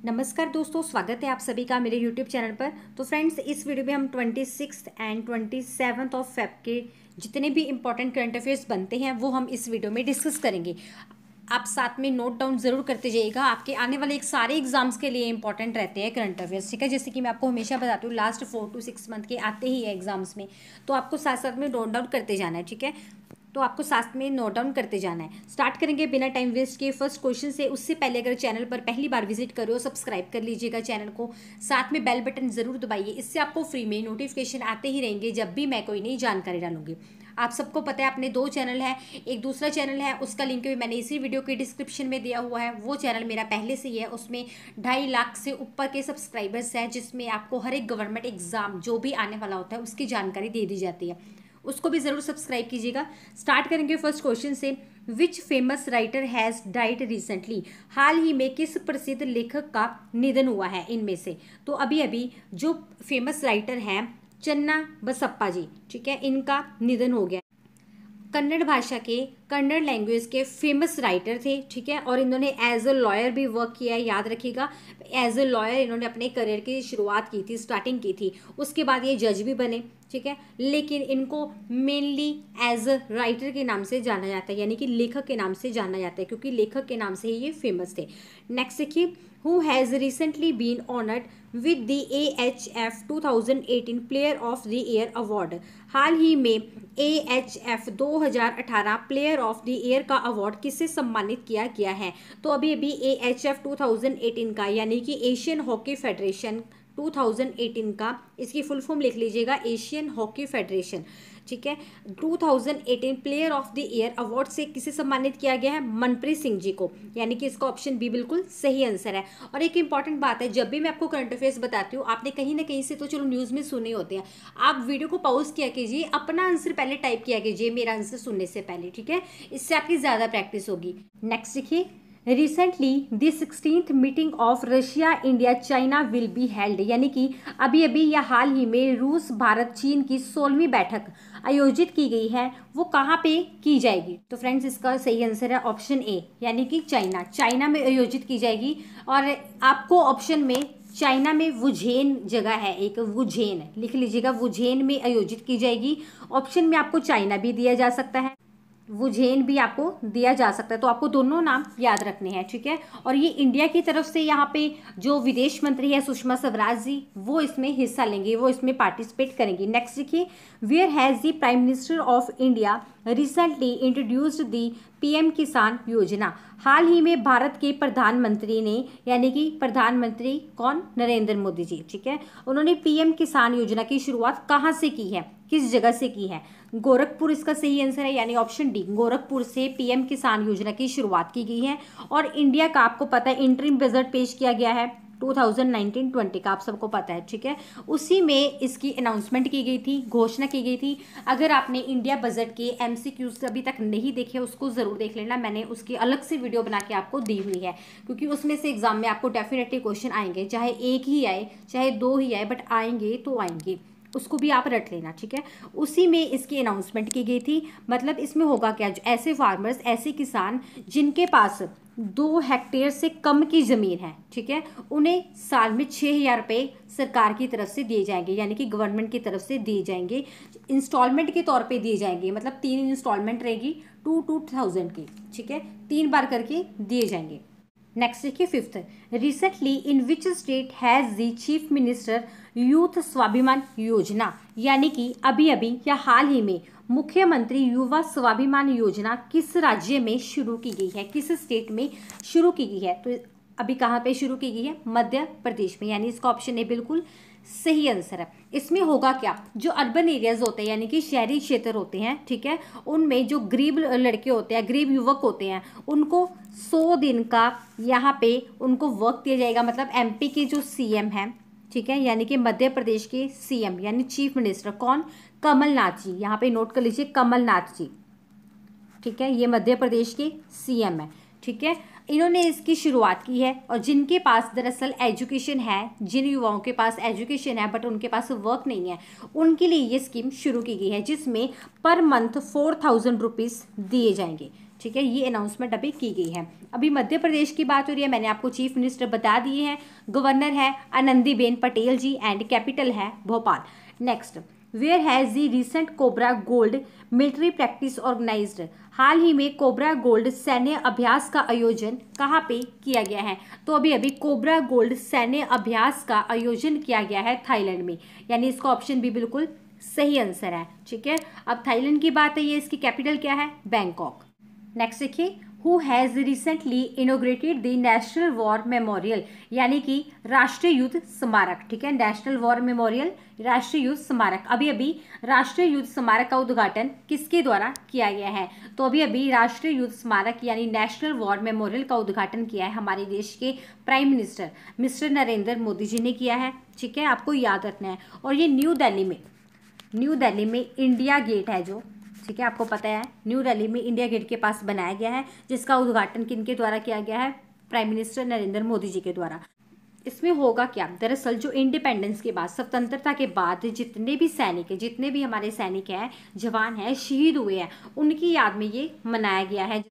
नमस्कार दोस्तों, स्वागत है आप सभी का मेरे YouTube चैनल पर। तो फ्रेंड्स, इस वीडियो में हम 26 एंड 27 ऑफ फेब के जितने भी इंपॉर्टेंट करंट अफेयर्स बनते हैं वो हम इस वीडियो में डिस्कस करेंगे। आप साथ में नोट डाउन ज़रूर करते जाइएगा, आपके आने वाले एक सारे एग्जाम्स के लिए इंपॉर्टेंट रहते हैं करंट अफेयर्स, ठीक है। जैसे कि मैं आपको हमेशा बताती हूँ, लास्ट 4 to 6 मंथ के आते ही है एग्जाम्स में, तो आपको साथ साथ में नोट डाउन करते जाना है, ठीक है। तो आपको साथ में नोट डाउन करते जाना है। स्टार्ट करेंगे बिना टाइम वेस्ट किए फर्स्ट क्वेश्चन से। उससे पहले अगर चैनल पर पहली बार विजिट करो, सब्सक्राइब कर लीजिएगा चैनल को, साथ में बेल बटन जरूर दबाइए, इससे आपको फ्री में नोटिफिकेशन आते ही रहेंगे जब भी मैं कोई नई जानकारी डालूंगी। आप सबको पता है अपने 2 चैनल है, एक दूसरा चैनल है उसका लिंक भी मैंने इसी वीडियो के डिस्क्रिप्शन में दिया हुआ है। वो चैनल मेरा पहले से ही है, उसमें 2.5 लाख से ऊपर के सब्सक्राइबर्स हैं, जिसमें आपको हर एक गवर्नमेंट एग्जाम जो भी आने वाला होता है उसकी जानकारी दे दी जाती है, उसको भी ज़रूर सब्सक्राइब कीजिएगा। स्टार्ट करेंगे फर्स्ट क्वेश्चन से। Which famous writer has died recently? हाल ही में किस प्रसिद्ध लेखक का निधन हुआ है इनमें से? तो अभी अभी जो फेमस राइटर हैं चन्ना बसप्पा जी, ठीक है, इनका निधन हो गया। कन्नड़ भाषा के, कन्नड़ लैंग्वेज के फेमस राइटर थे, ठीक है, और इन्होंने एज अ लॉयर भी वर्क किया है, याद रखिएगा। एज अ लॉयर इन्होंने अपने करियर की शुरुआत की थी, स्टार्टिंग की थी, उसके बाद ये जज भी बने, ठीक है। लेकिन इनको मेनली एज अ राइटर के नाम से जाना जाता है, यानी कि लेखक के नाम से जाना जाता है, क्योंकि लेखक के नाम से ही ये फेमस थे। नेक्स्ट देखिए, who has recently been honoured with the AHF 2018 player of the year award? हाल ही में AHF 2018 player of the year का अवार्ड किससे सम्मानित किया गया है? तो अभी अभी AHF 2018 का, यानी कि एशियन हॉकी फेडरेशन 2018 का, इसकी फुल फॉर्म लिख लीजिएगा, एशियन हॉकी फेडरेशन, ठीक है, 2018 player of the year award से किसे सम्मानित किया गया है? मनप्रीत सिंह जी को, यानी कि इसका ऑप्शन बी बिल्कुल सही आंसर है। और एक इंपॉर्टेंट बात है, जब भी मैं आपको करंट अफेयर्स बताती हूँ, आपने कहीं ना कहीं से तो चलो न्यूज़ में सुने होते हैं, आप वीडियो को पॉज किया कीजिए, अपना आंसर पहले टाइप किया कीजिए मेरा आंसर सुनने से पहले, ठीक है, इससे आपकी ज़्यादा प्रैक्टिस होगी। नेक्स्ट देखिए, recently the 16th meeting of Russia India China will be held, यानी कि अभी अभी या हाल ही में रूस भारत चीन की 16वीं बैठक आयोजित की गई है, वो कहाँ पे की जाएगी? तो फ्रेंड्स, इसका सही आंसर है ऑप्शन ए, यानी कि चाइना। चाइना में आयोजित की जाएगी। और आपको ऑप्शन में चाइना में वुझेन जगह है, एक वुझेन लिख लीजिएगा, वुझेन में आयोजित की जाएगी। ऑप्शन में आपको चाइना भी दिया जा सकता है, वुझेन भी आपको दिया जा सकता है, तो आपको दोनों नाम याद रखने हैं, ठीक है। और ये इंडिया की तरफ से यहाँ पे जो विदेश मंत्री है सुषमा स्वराज जी, वो इसमें हिस्सा लेंगे, वो इसमें पार्टिसिपेट करेंगी। नेक्स्ट देखिए, where has the prime minister of India recently introduced the PM Kisan योजना? हाल ही में भारत के प्रधानमंत्री ने, यानी कि प्रधानमंत्री कौन? नरेंद्र मोदी जी, ठीक है, उन्होंने PM किसान योजना की शुरुआत कहाँ से की है, किस जगह से की है? गोरखपुर इसका सही आंसर है, यानी ऑप्शन डी, गोरखपुर से PM किसान योजना की शुरुआत की गई है। और इंडिया का आपको पता है इंटरिम बजट पेश किया गया है 2019-20 का, आप सबको पता है, ठीक है, उसी में इसकी अनाउंसमेंट की गई थी, घोषणा की गई थी। अगर आपने इंडिया बजट के MCQs अभी तक नहीं देखे, उसको ज़रूर देख लेना, मैंने उसकी अलग से वीडियो बना के आपको दी हुई है, क्योंकि उसमें से एग्जाम में आपको डेफिनेटली क्वेश्चन आएंगे, चाहे एक ही आए चाहे 2 ही आए, बट आएंगे तो आएंगे, उसको भी आप रट लेना, ठीक है। उसी में इसकी अनाउंसमेंट की गई थी। मतलब इसमें होगा क्या, जो ऐसे फार्मर्स, ऐसे किसान जिनके पास 2 हेक्टेयर से कम की ज़मीन है, ठीक है, उन्हें साल में 6,000 रुपये सरकार की तरफ से दिए जाएंगे, यानी कि गवर्नमेंट की तरफ से दिए जाएंगे, इंस्टॉलमेंट के तौर पे दिए जाएंगे। मतलब 3 इंस्टॉलमेंट रहेगी 2,000 की, ठीक है, 3 बार करके दिए जाएंगे। नेक्स्ट देखिए, fifth, recently in which state has the chief minister youth स्वाभिमान योजना? यानी कि अभी अभी या हाल ही में मुख्यमंत्री युवा स्वाभिमान योजना किस राज्य में शुरू की गई है, किस स्टेट में शुरू की गई है? तो अभी कहाँ पे शुरू की गई है? मध्य प्रदेश में, यानी इसका ऑप्शन ए बिल्कुल सही आंसर है। इसमें होगा क्या, जो अर्बन एरियाज होते हैं, यानी कि शहरी क्षेत्र होते हैं, ठीक है, उनमें जो गरीब लड़के होते हैं, गरीब युवक होते हैं, उनको 100 दिन का यहाँ पे उनको वर्क दिया जाएगा। मतलब MP के जो CM हैं, ठीक है, यानी कि मध्य प्रदेश के CM यानी चीफ मिनिस्टर कौन? कमलनाथ जी, यहाँ पे नोट कर लीजिए, कमलनाथ जी, ठीक है, ये मध्य प्रदेश के CM है, ठीक है। इन्होंने इसकी शुरुआत की है। और जिनके पास दरअसल एजुकेशन है, जिन युवाओं के पास एजुकेशन है बट उनके पास वर्क नहीं है, उनके लिए ये स्कीम शुरू की गई है, जिसमें पर मंथ 4,000 रुपीज़ दिए जाएंगे, ठीक है, ये अनाउंसमेंट अभी की गई है। अभी मध्य प्रदेश की बात हो रही है, मैंने आपको चीफ मिनिस्टर बता दिए हैं, गवर्नर है आनंदीबेन पटेल जी एंड कैपिटल है Bhopal. Next, where has the recent Cobra Gold military practice organised, हाल ही में कोबरा गोल्ड सैन्य अभ्यास का आयोजन कहाँ पे किया गया है? तो अभी अभी कोबरा गोल्ड सैन्य अभ्यास का आयोजन किया गया है थाईलैंड में, यानी इसका ऑप्शन भी बिल्कुल सही आंसर है। ठीक है, अब थाईलैंड की बात है, ये इसकी कैपिटल क्या है? बैंकॉक। नेक्स्ट देखिए, who has recently inaugurated the national war memorial, यानी कि राष्ट्रीय युद्ध स्मारक। ठीक है, नेशनल वॉर मेमोरियल, राष्ट्रीय युद्ध स्मारक। अभी अभी राष्ट्रीय युद्ध स्मारक का उद्घाटन किसके द्वारा किया गया है? तो अभी अभी राष्ट्रीय युद्ध स्मारक यानी नेशनल वॉर मेमोरियल का उद्घाटन किया है हमारे देश के prime minister Mr Narendra Modi ji ने किया है। ठीक है, आपको याद रखना है। और ये न्यू दिल्ली में इंडिया गेट है जो, ठीक है, आपको पता है न्यू दिल्ली में इंडिया गेट के पास बनाया गया है, जिसका उद्घाटन किनके द्वारा किया गया है? प्राइम मिनिस्टर नरेंद्र मोदी जी के द्वारा। इसमें होगा क्या? दरअसल जो इंडिपेंडेंस के बाद, स्वतंत्रता के बाद जितने भी हमारे सैनिक हैं, जवान हैं, शहीद हुए हैं, उनकी याद में ये मनाया गया है।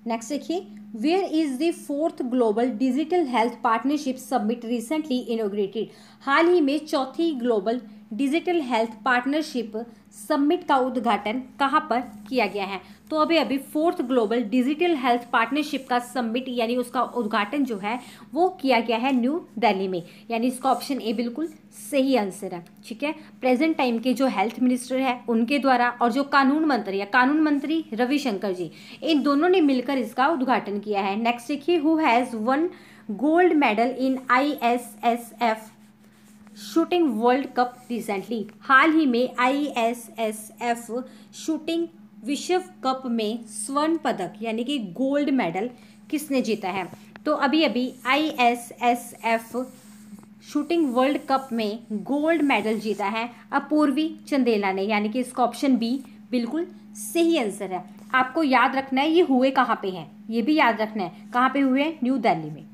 नेक्स्ट देखिए, where is the 4th global digital health partnership summit recently inaugurated, हाल ही में 4थी global digital health partnership summit का उद्घाटन कहाँ पर किया गया है? तो अभी 4th global digital health partnership का समिट यानी उसका उद्घाटन जो है वो किया गया है न्यू दिल्ली में, यानी इसका ऑप्शन ए बिल्कुल सही आंसर है। ठीक है, प्रेजेंट टाइम के जो हेल्थ मिनिस्टर है उनके द्वारा और जो कानून मंत्री रविशंकर जी, इन दोनों ने मिलकर इसका उद्घाटन किया है। नेक्स्ट देखिए, who has won gold medal in ISSF shooting world cup recently, हाल ही में ISSF शूटिंग विश्व कप में स्वर्ण पदक यानी कि गोल्ड मेडल किसने जीता है? तो अभी ISSF शूटिंग वर्ल्ड कप में गोल्ड मेडल जीता है अपूर्वी चंदेला ने, यानी कि इसका ऑप्शन बी बिल्कुल सही आंसर है। आपको याद रखना है ये हुए कहाँ पे हैं, ये भी याद रखना है कहाँ पे हुए हैं? न्यू दिल्ली में।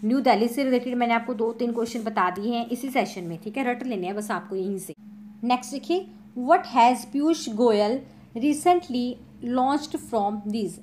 न्यू दिल्ली से रिलेटेड मैंने आपको 2-3 क्वेश्चन बता दिए हैं इसी सेशन में। ठीक है, रट लेने हैं बस आपको यहीं से। नेक्स्ट देखिए, what has Piyush Goyal recently launched from these,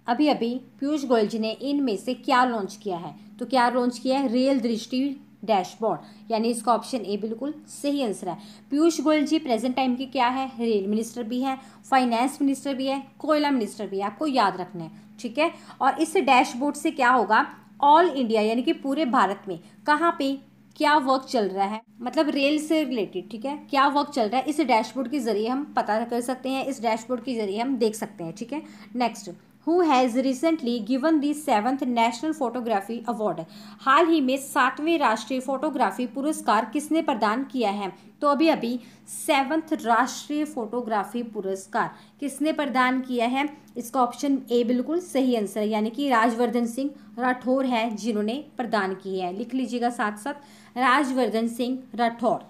अभी पीयूष गोयल जी ने इनमें से क्या लॉन्च किया है? तो क्या लॉन्च किया है? रेल दृष्टि डैशबोर्ड, यानी इसका ऑप्शन ए बिल्कुल सही आंसर है। पीयूष गोयल जी प्रेजेंट टाइम के क्या है? रेल मिनिस्टर भी है, फाइनेंस मिनिस्टर भी है, कोयला मिनिस्टर भी है, आपको याद रखना है। ठीक है, और इस डैशबोर्ड से क्या होगा? ऑल इंडिया यानी कि पूरे भारत में कहाँ पे क्या वर्क चल रहा है, मतलब रेल से रिलेटेड, ठीक है, क्या वर्क चल रहा है, इस डैशबोर्ड के जरिए हम पता कर सकते हैं, इस डैशबोर्ड के जरिए हम देख सकते हैं। ठीक है, next, who has recently given the 7th national photography award, हाल ही में 7वें राष्ट्रीय फोटोग्राफी पुरस्कार किसने प्रदान किया है? तो अभी 7th राष्ट्रीय फोटोग्राफी पुरस्कार किसने प्रदान किया है? इसका ऑप्शन ए बिल्कुल सही आंसर है, यानी कि राजवर्धन सिंह राठौर है जिन्होंने प्रदान की है। लिख लीजिएगा साथ साथ, राजवर्धन सिंह राठौर।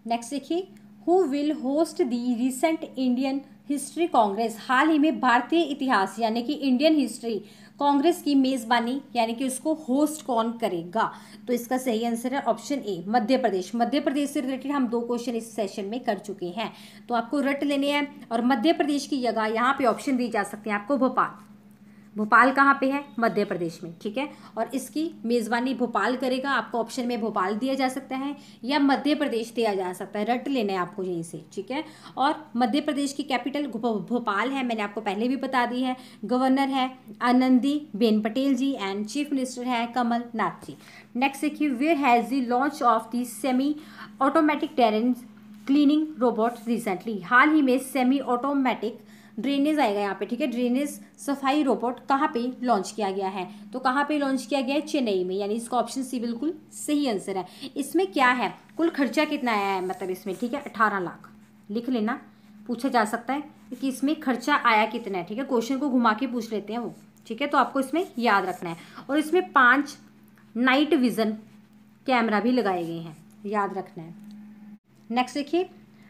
नेक्स्ट देखिए, who will host the recent Indian History Congress, हाल ही में भारतीय इतिहास यानी कि इंडियन हिस्ट्री कांग्रेस की मेजबानी यानी कि उसको होस्ट कौन करेगा? तो इसका सही आंसर है ऑप्शन ए, मध्य प्रदेश। मध्य प्रदेश से रिलेटेड हम 2 क्वेश्चन इस सेशन में कर चुके हैं, तो आपको रट लेने हैं। और मध्य प्रदेश की जगह यहाँ पे ऑप्शन दी जा सकते हैं आपको भोपाल। भोपाल कहाँ पे है? मध्य प्रदेश में। ठीक है, और इसकी मेज़बानी भोपाल करेगा, आपको ऑप्शन में भोपाल दिया जा सकता है या मध्य प्रदेश दिया जा सकता है, रट लेना है आपको यहीं से। ठीक है, और मध्य प्रदेश की कैपिटल भोपाल है, मैंने आपको पहले भी बता दी है। गवर्नर है Anandiben Patel ji and chief minister है कमल नाथ जी। नेक्स्ट देखिए, where has the launch of the semi automatic drainage cleaning robot recently, हाल ही में सेमी ऑटोमेटिक ड्रेनेज आएगा यहाँ पे। ठीक है, ड्रेनेज सफाई रोबोट कहाँ पे लॉन्च किया गया है? तो कहाँ पे लॉन्च किया गया है? चेन्नई में, यानी इसका ऑप्शन सी बिल्कुल सही आंसर है। इसमें क्या है, कुल खर्चा कितना आया है मतलब इसमें? ठीक है, 18 लाख। लिख लेना, पूछा जा सकता है कि इसमें खर्चा आया कितना है। ठीक है, क्वेश्चन को घुमा के पूछ लेते हैं वो। ठीक है, तो आपको इसमें याद रखना है। और इसमें 5 नाइट विजन कैमरा भी लगाए गए हैं, याद रखना है। नेक्स्ट देखिए,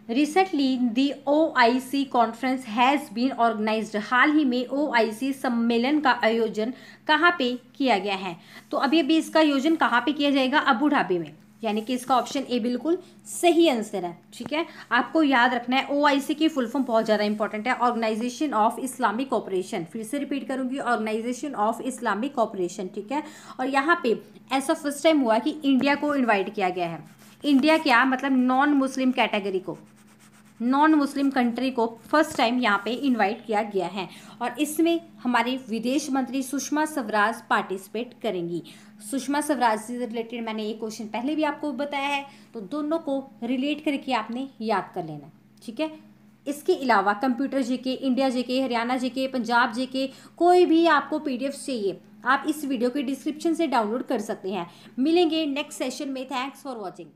recently the OIC conference has been organised, हाल ही में OIC सम्मेलन का आयोजन कहाँ पे किया गया है? तो अभी इसका आयोजन कहाँ पे किया जाएगा? अबू धाबी में। यानी कि इसका ऑप्शन ए बिल्कुल सही आंसर है। ठीक है, आपको याद रखना है OIC की फुल फॉर्म बहुत ज़्यादा इंपॉर्टेंट है, ऑर्गेनाइजेशन ऑफ इस्लामिक कोऑपरेशन। फिर से रिपीट करूंगी, ऑर्गेनाइजेशन ऑफ इस्लामिक कोऑपरेशन। ठीक है, और यहाँ पे ऐसा फर्स्ट टाइम हुआ कि इंडिया को इन्वाइट किया गया है। इंडिया क्या मतलब नॉन मुस्लिम कैटेगरी को, नॉन मुस्लिम कंट्री को फर्स्ट टाइम यहाँ पे इनवाइट किया गया है, और इसमें हमारे विदेश मंत्री सुषमा स्वराज पार्टिसिपेट करेंगी। सुषमा स्वराज से रिलेटेड मैंने ये क्वेश्चन पहले भी आपको बताया है, तो दोनों को रिलेट करके आपने याद कर लेना। ठीक है, इसके अलावा computer GK, India GK, Haryana GK, Punjab GK, कोई भी आपको PDF चाहिए आप इस वीडियो के डिस्क्रिप्शन से डाउनलोड कर सकते हैं। मिलेंगे नेक्स्ट सेशन में। Thanks for watching.